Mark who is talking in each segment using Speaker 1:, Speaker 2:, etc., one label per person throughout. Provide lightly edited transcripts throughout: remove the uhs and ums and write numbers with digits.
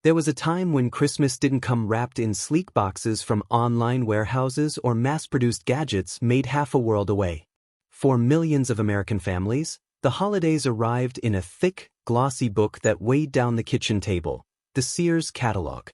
Speaker 1: There was a time when Christmas didn't come wrapped in sleek boxes from online warehouses or mass-produced gadgets made half a world away. For millions of American families, the holidays arrived in a thick, glossy book that weighed down the kitchen table, the Sears catalog.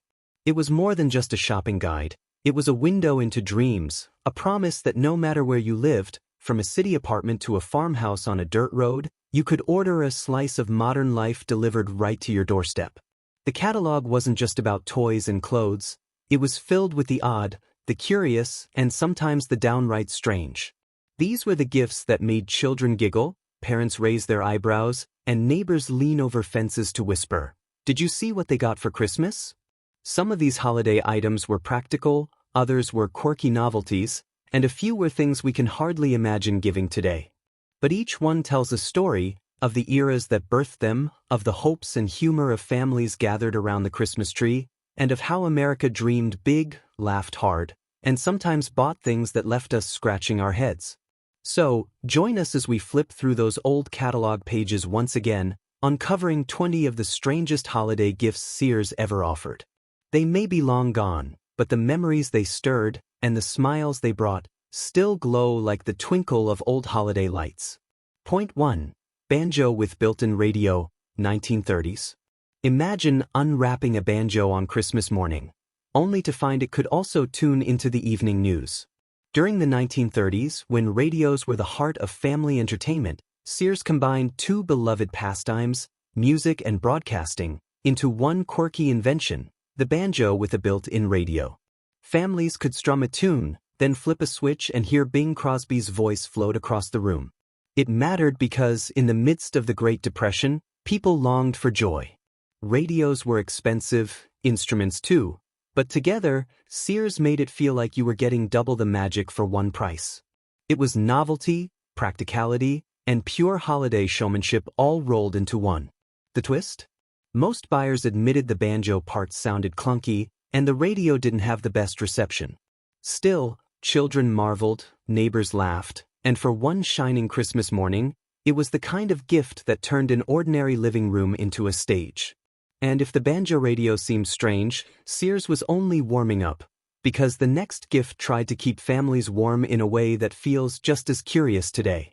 Speaker 1: It was more than just a shopping guide. It was a window into dreams, a promise that no matter where you lived, from a city apartment to a farmhouse on a dirt road, you could order a slice of modern life delivered right to your doorstep. The catalog wasn't just about toys and clothes. It was filled with the odd, the curious, and sometimes the downright strange. These were the gifts that made children giggle, parents raise their eyebrows, and neighbors lean over fences to whisper, "Did you see what they got for Christmas?" Some of these holiday items were practical, others were quirky novelties, and a few were things we can hardly imagine giving today. But each one tells a story of the eras that birthed them, of the hopes and humor of families gathered around the Christmas tree, and of how America dreamed big, laughed hard, and sometimes bought things that left us scratching our heads. So, join us as we flip through those old catalog pages once again, uncovering 20 of the strangest holiday gifts Sears ever offered. They may be long gone, but the memories they stirred, and the smiles they brought, still glow like the twinkle of old holiday lights. Point 1. Banjo with built-in radio, 1930s. Imagine unwrapping a banjo on Christmas morning, only to find it could also tune into the evening news. During the 1930s, when radios were the heart of family entertainment, Sears combined two beloved pastimes, music and broadcasting, into one quirky invention, the banjo with a built-in radio. Families could strum a tune, then flip a switch and hear Bing Crosby's voice float across the room. It mattered because, in the midst of the Great Depression, people longed for joy. Radios were expensive, instruments too, but together, Sears made it feel like you were getting double the magic for one price. It was novelty, practicality, and pure holiday showmanship all rolled into one. The twist? Most buyers admitted the banjo parts sounded clunky, and the radio didn't have the best reception. Still, children marveled, neighbors laughed, and for one shining Christmas morning, it was the kind of gift that turned an ordinary living room into a stage. And if the banjo radio seemed strange, Sears was only warming up, because the next gift tried to keep families warm in a way that feels just as curious today.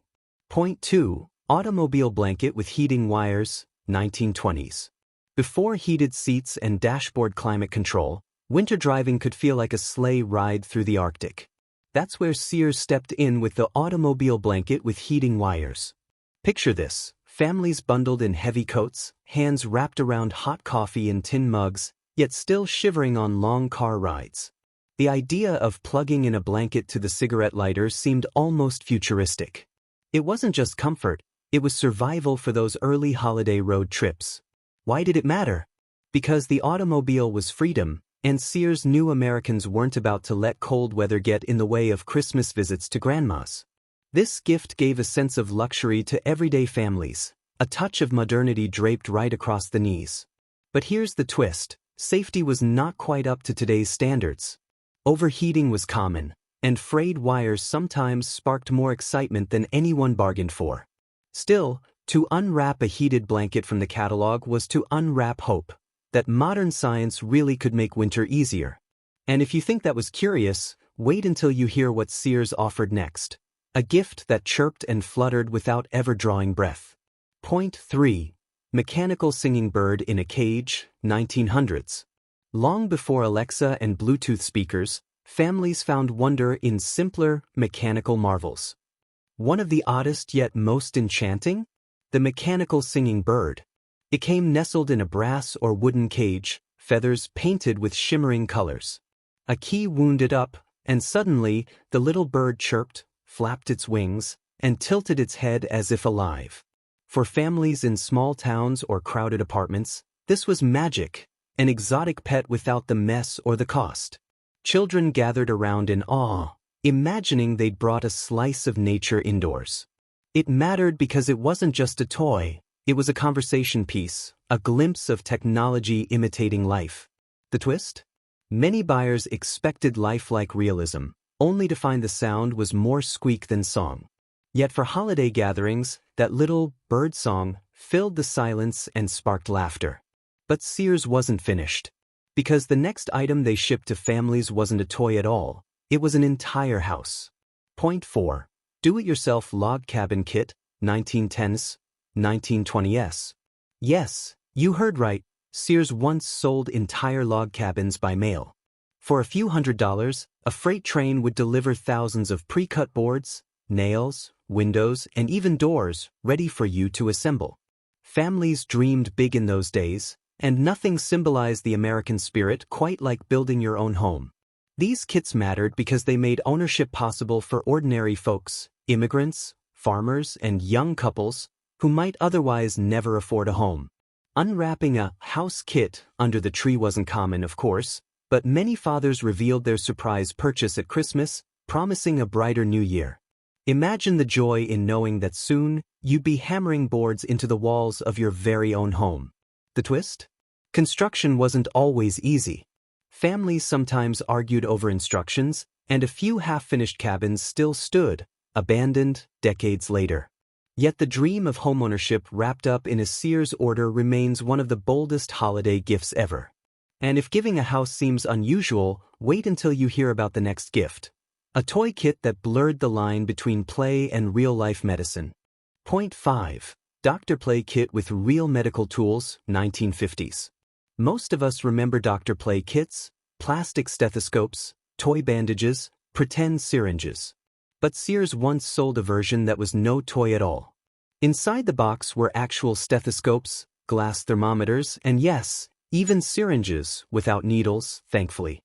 Speaker 1: Point 2. Automobile blanket with heating wires, 1920s. Before heated seats and dashboard climate control, winter driving could feel like a sleigh ride through the Arctic. That's where Sears stepped in with the automobile blanket with heating wires. Picture this. Families bundled in heavy coats, hands wrapped around hot coffee in tin mugs, yet still shivering on long car rides. The idea of plugging in a blanket to the cigarette lighter seemed almost futuristic. It wasn't just comfort, it was survival for those early holiday road trips. Why did it matter? Because the automobile was freedom, and Sears knew Americans weren't about to let cold weather get in the way of Christmas visits to grandma's. This gift gave a sense of luxury to everyday families, a touch of modernity draped right across the knees. But here's the twist. Safety was not quite up to today's standards. Overheating was common, and frayed wires sometimes sparked more excitement than anyone bargained for. Still, to unwrap a heated blanket from the catalog was to unwrap hope, that modern science really could make winter easier. And if you think that was curious, wait until you hear what Sears offered next. A gift that chirped and fluttered without ever drawing breath. Point 3. Mechanical singing bird in a cage, 1900s. Long before Alexa and Bluetooth speakers, families found wonder in simpler, mechanical marvels. One of the oddest yet most enchanting? The mechanical singing bird. It came nestled in a brass or wooden cage, feathers painted with shimmering colors. A key wound it up, and suddenly, the little bird chirped, flapped its wings, and tilted its head as if alive. For families in small towns or crowded apartments, this was magic, an exotic pet without the mess or the cost. Children gathered around in awe, imagining they'd brought a slice of nature indoors. It mattered because it wasn't just a toy, it was a conversation piece, a glimpse of technology imitating life. The twist? Many buyers expected lifelike realism, only to find the sound was more squeak than song. Yet for holiday gatherings, that little bird song filled the silence and sparked laughter. But Sears wasn't finished. Because the next item they shipped to families wasn't a toy at all, it was an entire house. Point 4. Do-it-yourself log cabin kit, 1910s, 1920s. Yes, you heard right, Sears once sold entire log cabins by mail. For a few $100s, a freight train would deliver thousands of pre-cut boards, nails, windows, and even doors ready for you to assemble. Families dreamed big in those days, and nothing symbolized the American spirit quite like building your own home. These kits mattered because they made ownership possible for ordinary folks, immigrants, farmers, and young couples who might otherwise never afford a home. Unwrapping a house kit under the tree wasn't common, of course, but many fathers revealed their surprise purchase at Christmas, promising a brighter new year. Imagine the joy in knowing that soon you'd be hammering boards into the walls of your very own home. The twist? Construction wasn't always easy. Families sometimes argued over instructions, and a few half-finished cabins still stood, abandoned, decades later. Yet the dream of homeownership wrapped up in a Sears order remains one of the boldest holiday gifts ever. And if giving a house seems unusual, wait until you hear about the next gift. A toy kit that blurred the line between play and real-life medicine. Point 5. Dr. Play kit with real medical tools, 1950s. Most of us remember Dr. Play kits, plastic stethoscopes, toy bandages, pretend syringes. But Sears once sold a version that was no toy at all. Inside the box were actual stethoscopes, glass thermometers, and yes, even syringes without needles, thankfully.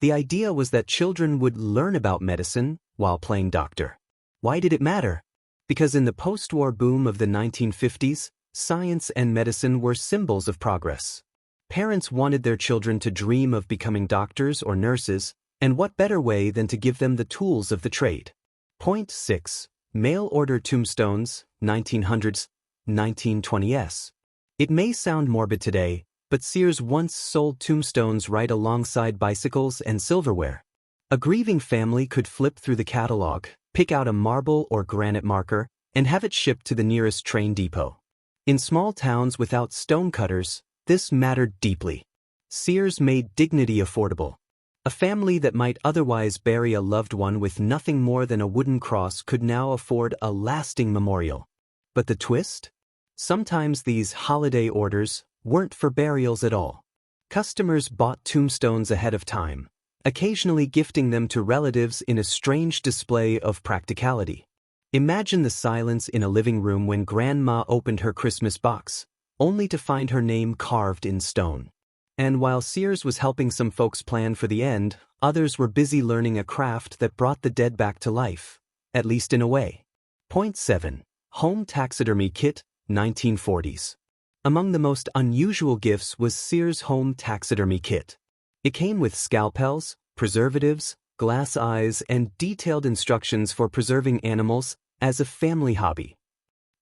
Speaker 1: The idea was that children would learn about medicine while playing doctor. Why did it matter? Because in the post-war boom of the 1950s, science and medicine were symbols of progress. Parents wanted their children to dream of becoming doctors or nurses, and what better way than to give them the tools of the trade? Point 6. Mail-order tombstones, 1900s, 1920s. It may sound morbid today, but Sears once sold tombstones right alongside bicycles and silverware. A grieving family could flip through the catalog, pick out a marble or granite marker, and have it shipped to the nearest train depot. In small towns without stonecutters, this mattered deeply. Sears made dignity affordable. A family that might otherwise bury a loved one with nothing more than a wooden cross could now afford a lasting memorial. But the twist? Sometimes these holiday orders weren't for burials at all. Customers bought tombstones ahead of time, occasionally gifting them to relatives in a strange display of practicality. Imagine the silence in a living room when Grandma opened her Christmas box, only to find her name carved in stone. And while Sears was helping some folks plan for the end, others were busy learning a craft that brought the dead back to life, at least in a way. Point 7. Home taxidermy kit, 1940s. Among the most unusual gifts was Sears' home taxidermy kit. It came with scalpels, preservatives, glass eyes, and detailed instructions for preserving animals as a family hobby.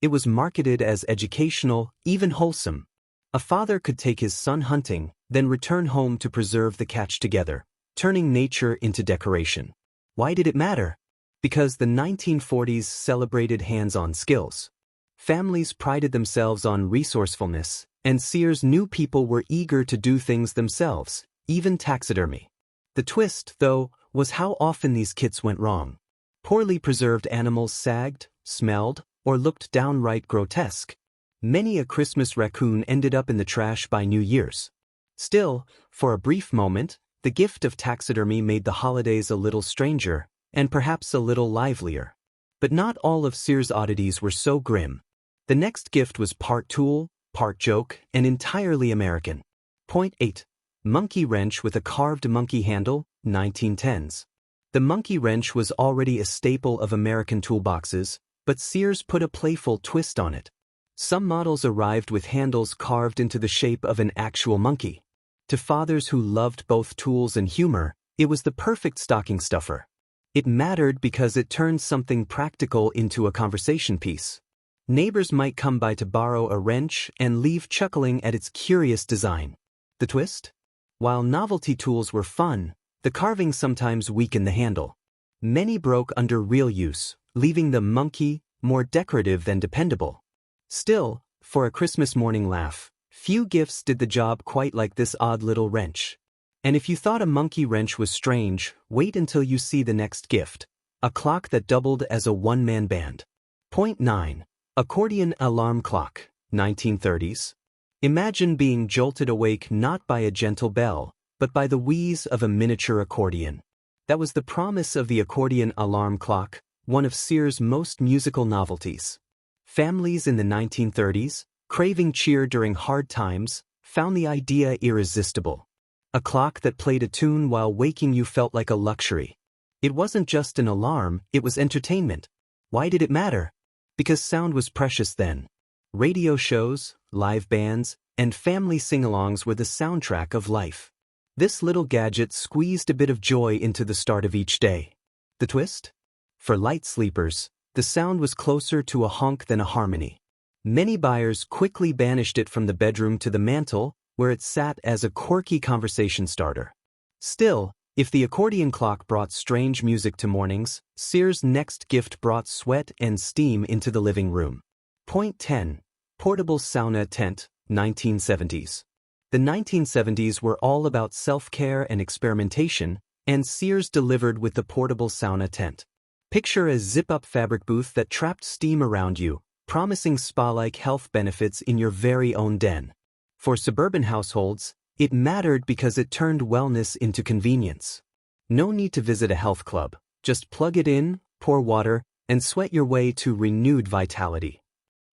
Speaker 1: It was marketed as educational, even wholesome. A father could take his son hunting, then return home to preserve the catch together, turning nature into decoration. Why did it matter? Because the 1940s celebrated hands-on skills. Families prided themselves on resourcefulness, and Sears knew people were eager to do things themselves, even taxidermy. The twist, though, was how often these kits went wrong. Poorly preserved animals sagged, smelled, or looked downright grotesque. Many a Christmas raccoon ended up in the trash by New Year's. Still, for a brief moment, the gift of taxidermy made the holidays a little stranger, and perhaps a little livelier. But not all of Sears' oddities were so grim. The next gift was part tool, part joke, and entirely American. Point 8. Monkey wrench with a carved monkey handle, 1910s. The monkey wrench was already a staple of American toolboxes, but Sears put a playful twist on it. Some models arrived with handles carved into the shape of an actual monkey. To fathers who loved both tools and humor, it was the perfect stocking stuffer. It mattered because it turned something practical into a conversation piece. Neighbors might come by to borrow a wrench and leave chuckling at its curious design. The twist? While novelty tools were fun, the carving sometimes weakened the handle. Many broke under real use, leaving the monkey more decorative than dependable. Still, for a Christmas morning laugh, Few gifts did the job quite like this odd little wrench. And if you thought a monkey wrench was strange, wait until you see the next gift. A clock that doubled as a one-man band. Point 9. Accordion alarm clock, 1930s. Imagine being jolted awake not by a gentle bell, but by the wheeze of a miniature accordion. That was the promise of the accordion alarm clock, one of Sears' most musical novelties. Families in the 1930s, craving cheer during hard times, found the idea irresistible. A clock that played a tune while waking you felt like a luxury. It wasn't just an alarm, it was entertainment. Why did it matter? Because sound was precious then. Radio shows, live bands, and family sing-alongs were the soundtrack of life. This little gadget squeezed a bit of joy into the start of each day. The twist? For light sleepers, the sound was closer to a honk than a harmony. Many buyers quickly banished it from the bedroom to the mantel, where it sat as a quirky conversation starter. Still, if the accordion clock brought strange music to mornings, Sears' next gift brought sweat and steam into the living room. Point 10. Portable sauna tent, 1970s. The 1970s were all about self-care and experimentation, and Sears delivered with the portable sauna tent. Picture a zip-up fabric booth that trapped steam around you, promising spa-like health benefits in your very own den. For suburban households, it mattered because it turned wellness into convenience. No need to visit a health club, just plug it in, pour water, and sweat your way to renewed vitality.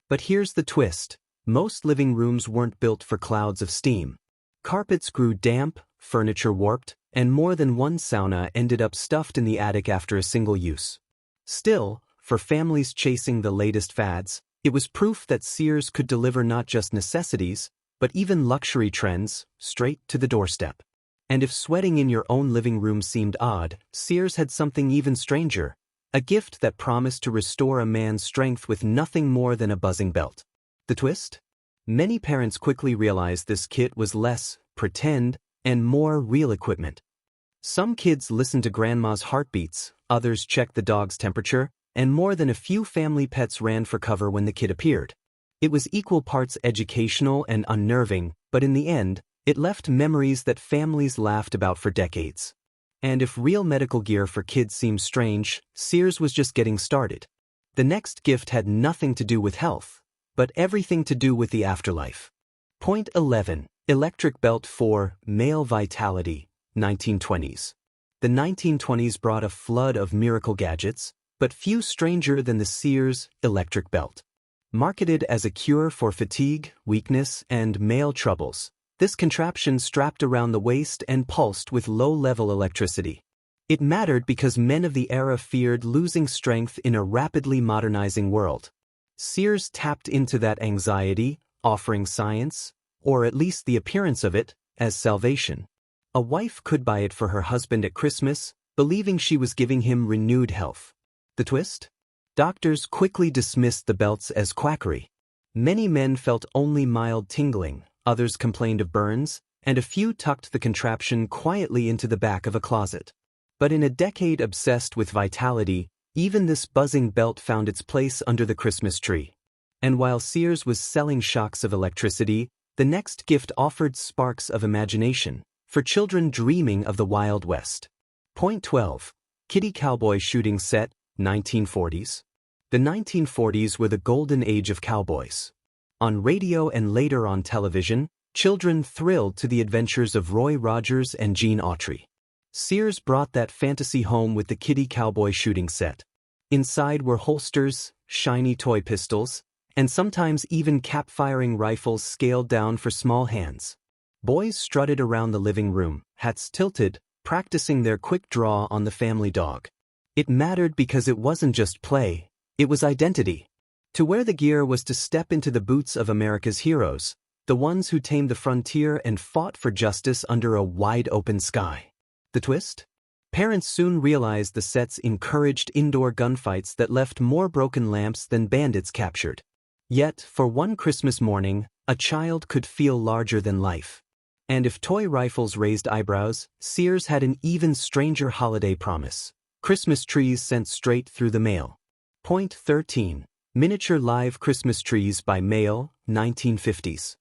Speaker 1: But here's the twist. Most living rooms weren't built for clouds of steam. Carpets grew damp, furniture warped, and more than one sauna ended up stuffed in the attic after a single use. Still, for families chasing the latest fads, it was proof that Sears could deliver not just necessities, but even luxury trends, straight to the doorstep. And if sweating in your own living room seemed odd, Sears had something even stranger, a gift that promised to restore a man's strength with nothing more than a buzzing belt. The twist? Many parents quickly realized this kit was less pretend and more real equipment. Some kids listened to grandma's heartbeats, others checked the dog's temperature, and more than a few family pets ran for cover when the kit appeared. It was equal parts educational and unnerving, but in the end, it left memories that families laughed about for decades. And if real medical gear for kids seems strange, Sears was just getting started. The next gift had nothing to do with health, but everything to do with the afterlife. Point 11. Electric belt for male vitality, 1920s. The 1920s brought a flood of miracle gadgets, but few stranger than the Sears electric belt. Marketed as a cure for fatigue, weakness, and male troubles, this contraption strapped around the waist and pulsed with low-level electricity. It mattered because men of the era feared losing strength in a rapidly modernizing world. Sears tapped into that anxiety, offering science, or at least the appearance of it, as salvation. A wife could buy it for her husband at Christmas, believing she was giving him renewed health. The twist? Doctors quickly dismissed the belts as quackery. Many men felt only mild tingling, others complained of burns, and a few tucked the contraption quietly into the back of a closet. But in a decade obsessed with vitality, even this buzzing belt found its place under the Christmas tree. And while Sears was selling shocks of electricity, the next gift offered sparks of imagination, for children dreaming of the Wild West. Point 12. Kitty Cowboy Shooting Set, 1940s. The 1940s were the golden age of cowboys. On radio and later on television, children thrilled to the adventures of Roy Rogers and Gene Autry. Sears brought that fantasy home with the Kitty Cowboy Shooting Set. Inside were holsters, shiny toy pistols, and sometimes even cap-firing rifles scaled down for small hands. Boys strutted around the living room, hats tilted, practicing their quick draw on the family dog. It mattered because it wasn't just play, it was identity. To wear the gear was to step into the boots of America's heroes, the ones who tamed the frontier and fought for justice under a wide-open sky. The twist? Parents soon realized the sets encouraged indoor gunfights that left more broken lamps than bandits captured. Yet, for one Christmas morning, a child could feel larger than life. And if toy rifles raised eyebrows, Sears had an even stranger holiday promise. Christmas trees sent straight through the mail. Point 13. Miniature live Christmas trees by mail, 1950s.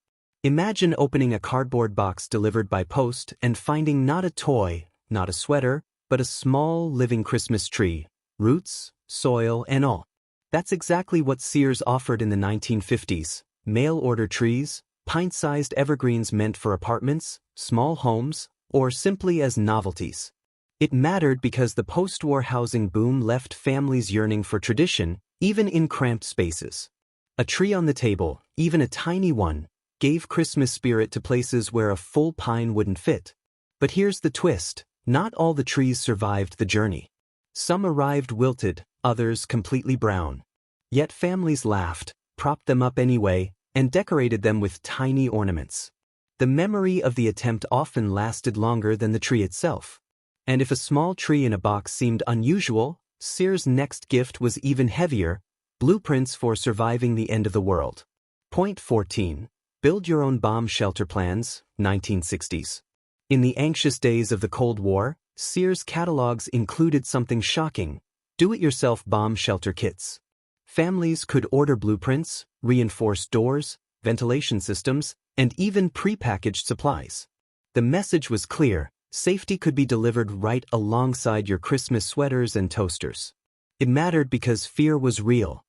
Speaker 1: Imagine opening a cardboard box delivered by post and finding not a toy, not a sweater, but a small, living Christmas tree, roots, soil, and all. That's exactly what Sears offered in the 1950s. Mail-order trees, pint-sized evergreens meant for apartments, small homes, or simply as novelties. It mattered because the post-war housing boom left families yearning for tradition, even in cramped spaces. A tree on the table, even a tiny one, gave Christmas spirit to places where a full pine wouldn't fit. But here's the twist: not all the trees survived the journey. Some arrived wilted, others completely brown. Yet families laughed, propped them up anyway, and decorated them with tiny ornaments. The memory of the attempt often lasted longer than the tree itself. And if a small tree in a box seemed unusual, Sears' next gift was even heavier: blueprints for surviving the end of the world. Point 14. Build your own bomb shelter plans, 1960s. In the anxious days of the Cold War, Sears catalogs included something shocking: do-it-yourself bomb shelter kits. Families could order blueprints, reinforced doors, ventilation systems, and even prepackaged supplies. The message was clear: safety could be delivered right alongside your Christmas sweaters and toasters. It mattered because fear was real.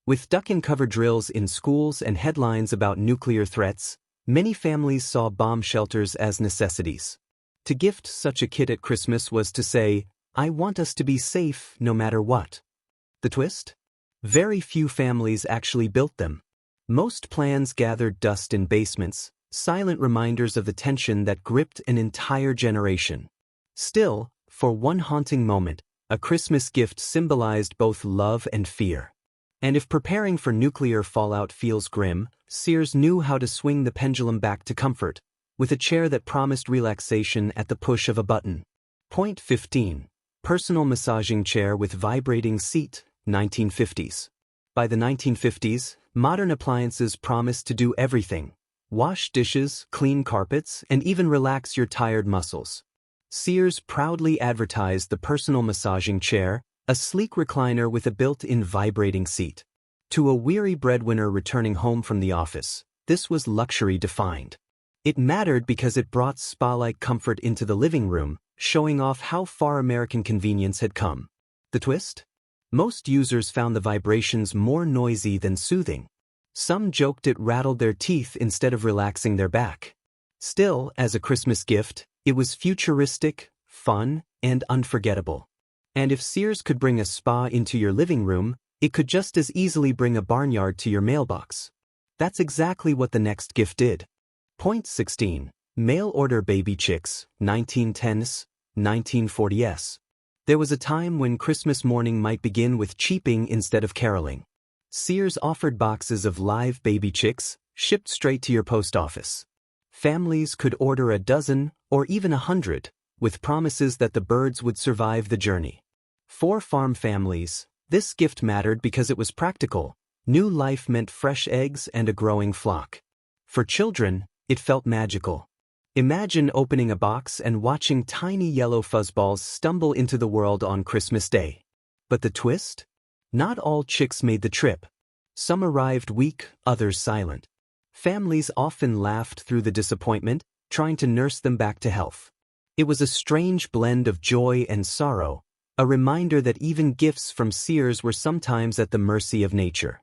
Speaker 1: With duck-and-cover drills in schools and headlines about nuclear threats, many families saw bomb shelters as necessities. To gift such a kit at Christmas was to say, "I want us to be safe no matter what." The twist? Very few families actually built them. Most plans gathered dust in basements, silent reminders of the tension that gripped an entire generation. Still, for one haunting moment, a Christmas gift symbolized both love and fear. And if preparing for nuclear fallout feels grim, Sears knew how to swing the pendulum back to comfort, with a chair that promised relaxation at the push of a button. Point 15. Personal massaging chair with vibrating seat, 1950s. By the 1950s, modern appliances promised to do everything: wash dishes, clean carpets, and even relax your tired muscles. Sears proudly advertised the personal massaging chair, a sleek recliner with a built-in vibrating seat. To a weary breadwinner returning home from the office, this was luxury defined. It mattered because it brought spa-like comfort into the living room, showing off how far American convenience had come. The twist? Most users found the vibrations more noisy than soothing. Some joked it rattled their teeth instead of relaxing their back. Still, as a Christmas gift, it was futuristic, fun, and unforgettable. And if Sears could bring a spa into your living room, it could just as easily bring a barnyard to your mailbox. That's exactly what the next gift did. Point 16. Mail-order baby chicks, 1910s, 1940s. There was a time when Christmas morning might begin with cheeping instead of caroling. Sears offered boxes of live baby chicks, shipped straight to your post office. Families could order a dozen, or even 100, with promises that the birds would survive the journey. For farm families, this gift mattered because it was practical. New life meant fresh eggs and a growing flock. For children, it felt magical. Imagine opening a box and watching tiny yellow fuzzballs stumble into the world on Christmas Day. But the twist? Not all chicks made the trip. Some arrived weak, others silent. Families often laughed through the disappointment, trying to nurse them back to health. It was a strange blend of joy and sorrow, a reminder that even gifts from Sears were sometimes at the mercy of nature.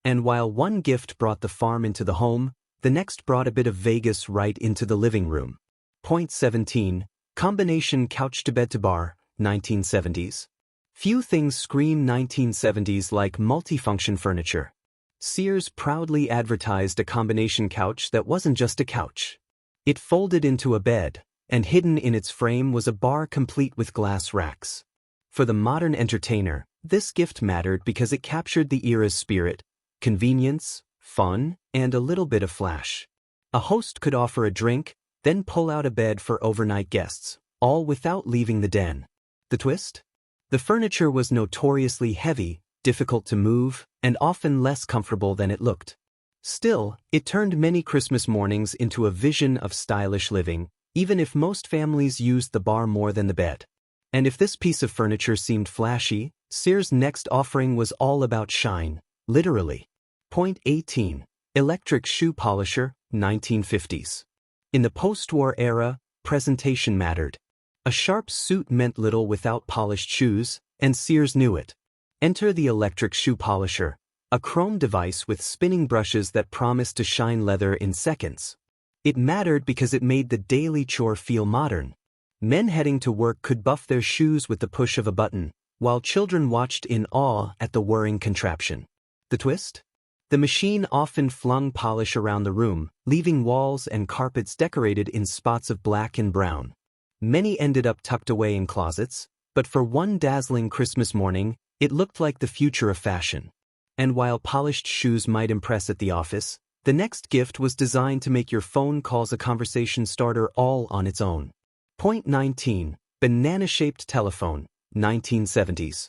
Speaker 1: And while one gift brought the farm into the home, the next brought a bit of Vegas right into the living room. Point 17. Combination couch-to-bed-to-bar, 1970s. Few things scream 1970s like multifunction furniture. Sears proudly advertised a combination couch that wasn't just a couch. It folded into a bed, and hidden in its frame was a bar complete with glass racks. For the modern entertainer, this gift mattered because it captured the era's spirit: convenience, fun, and a little bit of flash. A host could offer a drink, then pull out a bed for overnight guests, all without leaving the den. The twist? The furniture was notoriously heavy, difficult to move, and often less comfortable than it looked. Still, it turned many Christmas mornings into a vision of stylish living, even if most families used the bar more than the bed. And if this piece of furniture seemed flashy, Sears' next offering was all about shine, literally. Point 18. Electric shoe polisher, 1950s. In the post-war era, presentation mattered. A sharp suit meant little without polished shoes, and Sears knew it. Enter the electric shoe polisher, a chrome device with spinning brushes that promised to shine leather in seconds. It mattered because it made the daily chore feel modern. Men heading to work could buff their shoes with the push of a button, while children watched in awe at the whirring contraption. The twist? The machine often flung polish around the room, leaving walls and carpets decorated in spots of black and brown. Many ended up tucked away in closets, but for one dazzling Christmas morning, it looked like the future of fashion. And while polished shoes might impress at the office, the next gift was designed to make your phone calls a conversation starter all on its own. Point 19. Banana-shaped telephone, 1970s.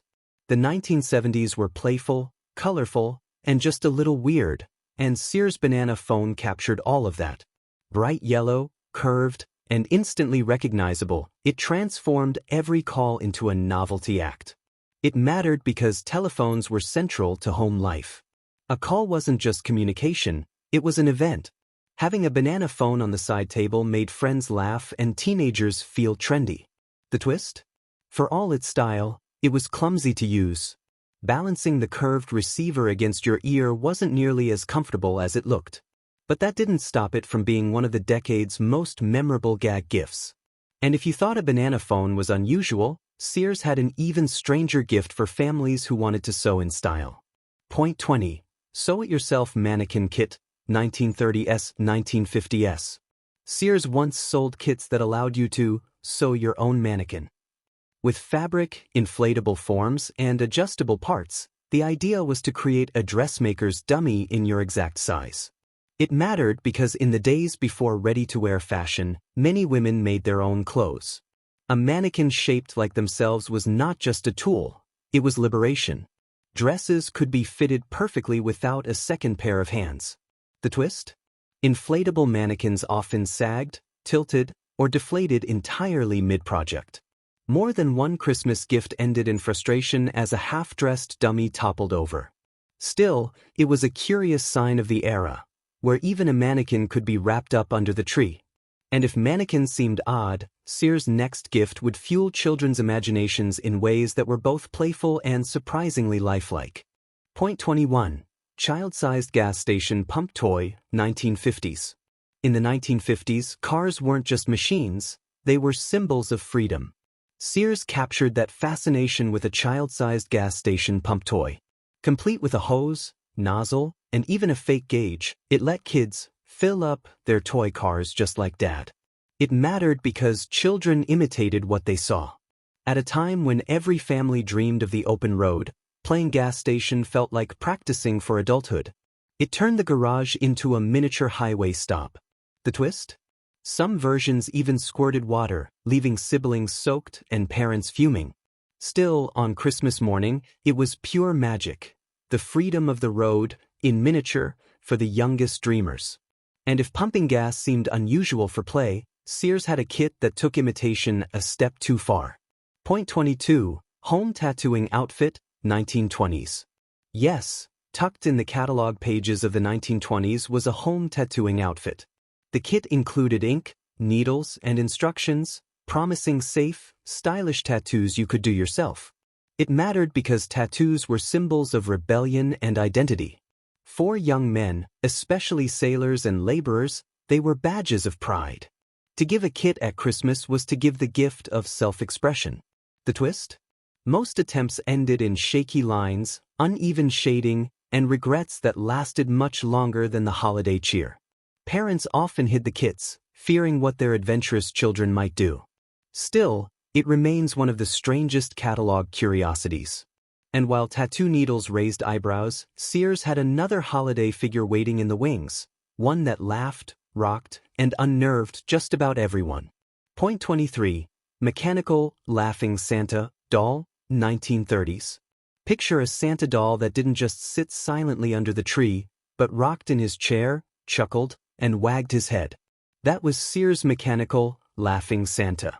Speaker 1: The 1970s were playful, colorful, and just a little weird, and Sears' banana phone captured all of that. Bright yellow, curved, and instantly recognizable, it transformed every call into a novelty act. It mattered because telephones were central to home life. A call wasn't just communication, it was an event. Having a banana phone on the side table made friends laugh and teenagers feel trendy. The twist? For all its style, it was clumsy to use. Balancing the curved receiver against your ear wasn't nearly as comfortable as it looked. But that didn't stop it from being one of the decade's most memorable gag gifts. And if you thought a banana phone was unusual, Sears had an even stranger gift for families who wanted to sew in style. Point 20. Sew-it-yourself mannequin kit, 1930s, 1950s. Sears once sold kits that allowed you to sew your own mannequin. With fabric, inflatable forms, and adjustable parts, the idea was to create a dressmaker's dummy in your exact size. It mattered because in the days before ready-to-wear fashion, many women made their own clothes. A mannequin shaped like themselves was not just a tool, it was liberation. Dresses could be fitted perfectly without a second pair of hands. The twist? Inflatable mannequins often sagged, tilted, or deflated entirely mid-project. More than one Christmas gift ended in frustration as a half-dressed dummy toppled over. Still, it was a curious sign of the era, where even a mannequin could be wrapped up under the tree. And if mannequins seemed odd, Sears' next gift would fuel children's imaginations in ways that were both playful and surprisingly lifelike. Point 21. Child-sized gas station pump toy, 1950s. In the 1950s, cars weren't just machines, they were symbols of freedom. Sears captured that fascination with a child-sized gas station pump toy. Complete with a hose, nozzle, and even a fake gauge, it let kids fill up their toy cars just like Dad. It mattered because children imitated what they saw. At a time when every family dreamed of the open road, playing gas station felt like practicing for adulthood. It turned the garage into a miniature highway stop. The twist? Some versions even squirted water, leaving siblings soaked and parents fuming. Still, on Christmas morning, it was pure magic. The freedom of the road, in miniature, for the youngest dreamers. And if pumping gas seemed unusual for play, Sears had a kit that took imitation a step too far. Point 22. Home tattooing outfit, 1920s. Yes, tucked in the catalog pages of the 1920s was a home tattooing outfit. The kit included ink, needles, and instructions, promising safe, stylish tattoos you could do yourself. It mattered because tattoos were symbols of rebellion and identity. For young men, especially sailors and laborers, they were badges of pride. To give a kit at Christmas was to give the gift of self-expression. The twist? Most attempts ended in shaky lines, uneven shading, and regrets that lasted much longer than the holiday cheer. Parents often hid the kits, fearing what their adventurous children might do. Still, it remains one of the strangest catalog curiosities. And while tattoo needles raised eyebrows, Sears had another holiday figure waiting in the wings, one that laughed, rocked, and unnerved just about everyone. Point 23. Mechanical, laughing Santa doll, 1930s. Picture a Santa doll that didn't just sit silently under the tree, but rocked in his chair, chuckled, and wagged his head. That was Sears' mechanical, laughing Santa.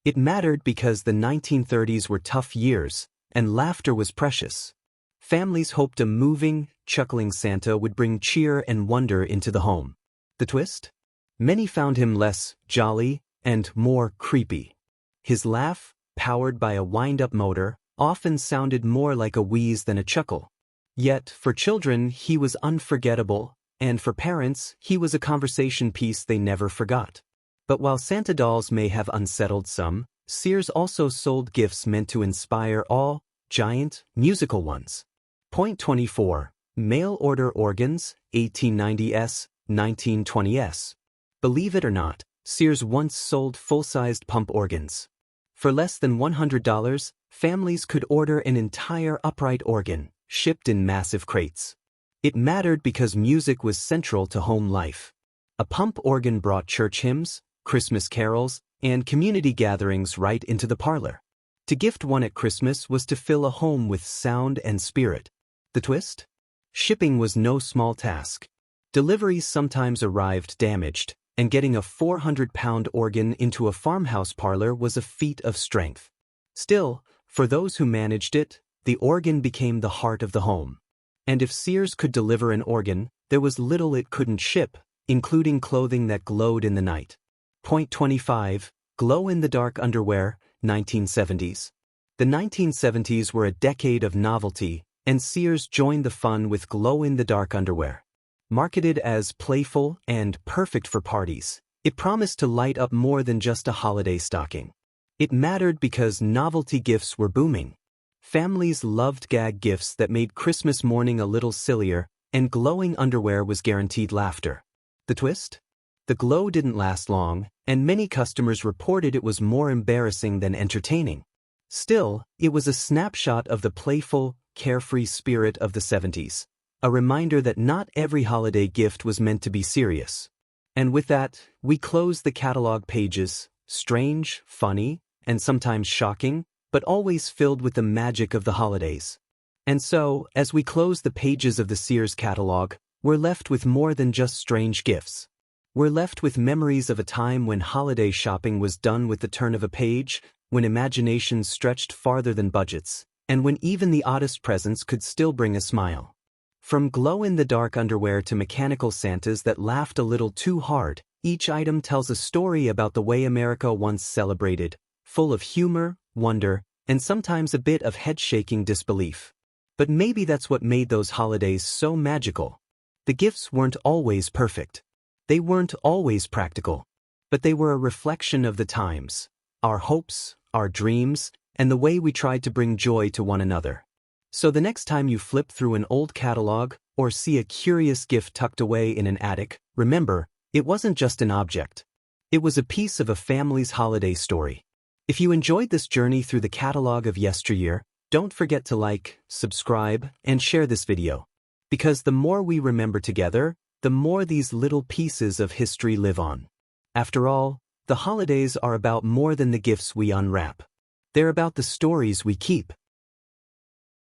Speaker 1: It mattered because the 1930s were tough years, and laughter was precious. Families hoped a moving, chuckling Santa would bring cheer and wonder into the home. The twist? Many found him less jolly and more creepy. His laugh, powered by a wind-up motor, often sounded more like a wheeze than a chuckle. Yet, for children, he was unforgettable, and for parents, he was a conversation piece they never forgot. But while Santa dolls may have unsettled some, Sears also sold gifts meant to inspire awe, giant, musical ones. Point 24. Mail-order organs, 1890s, 1920s. Believe it or not, Sears once sold full-sized pump organs. For less than $100, families could order an entire upright organ, shipped in massive crates. It mattered because music was central to home life. A pump organ brought church hymns, Christmas carols, and community gatherings right into the parlor. To gift one at Christmas was to fill a home with sound and spirit. The twist? Shipping was no small task. Deliveries sometimes arrived damaged, and getting a 400-pound organ into a farmhouse parlor was a feat of strength. Still, for those who managed it, the organ became the heart of the home. And if Sears could deliver an organ, there was little it couldn't ship, including clothing that glowed in the night. Point 25. Glow-in-the-dark underwear, 1970s. The 1970s were a decade of novelty, and Sears joined the fun with glow-in-the-dark underwear. Marketed as playful and perfect for parties, it promised to light up more than just a holiday stocking. It mattered because novelty gifts were booming. Families loved gag gifts that made Christmas morning a little sillier, and glowing underwear was guaranteed laughter. The twist? The glow didn't last long, and many customers reported it was more embarrassing than entertaining. Still, it was a snapshot of the playful, carefree spirit of the 70s. A reminder that not every holiday gift was meant to be serious. And with that, we close the catalog pages, strange, funny, and sometimes shocking, but always filled with the magic of the holidays. And so, as we close the pages of the Sears catalog, we're left with more than just strange gifts. We're left with memories of a time when holiday shopping was done with the turn of a page, when imagination stretched farther than budgets, and when even the oddest presents could still bring a smile. From glow-in-the-dark underwear to mechanical Santas that laughed a little too hard, each item tells a story about the way America once celebrated, full of humor, wonder, and sometimes a bit of head-shaking disbelief. But maybe that's what made those holidays so magical. The gifts weren't always perfect. They weren't always practical. But they were a reflection of the times, our hopes, our dreams, and the way we tried to bring joy to one another. So the next time you flip through an old catalog or see a curious gift tucked away in an attic, remember, it wasn't just an object. It was a piece of a family's holiday story. If you enjoyed this journey through the catalog of yesteryear, don't forget to like, subscribe, and share this video. Because the more we remember together, the more these little pieces of history live on. After all, the holidays are about more than the gifts we unwrap. They're about the stories we keep.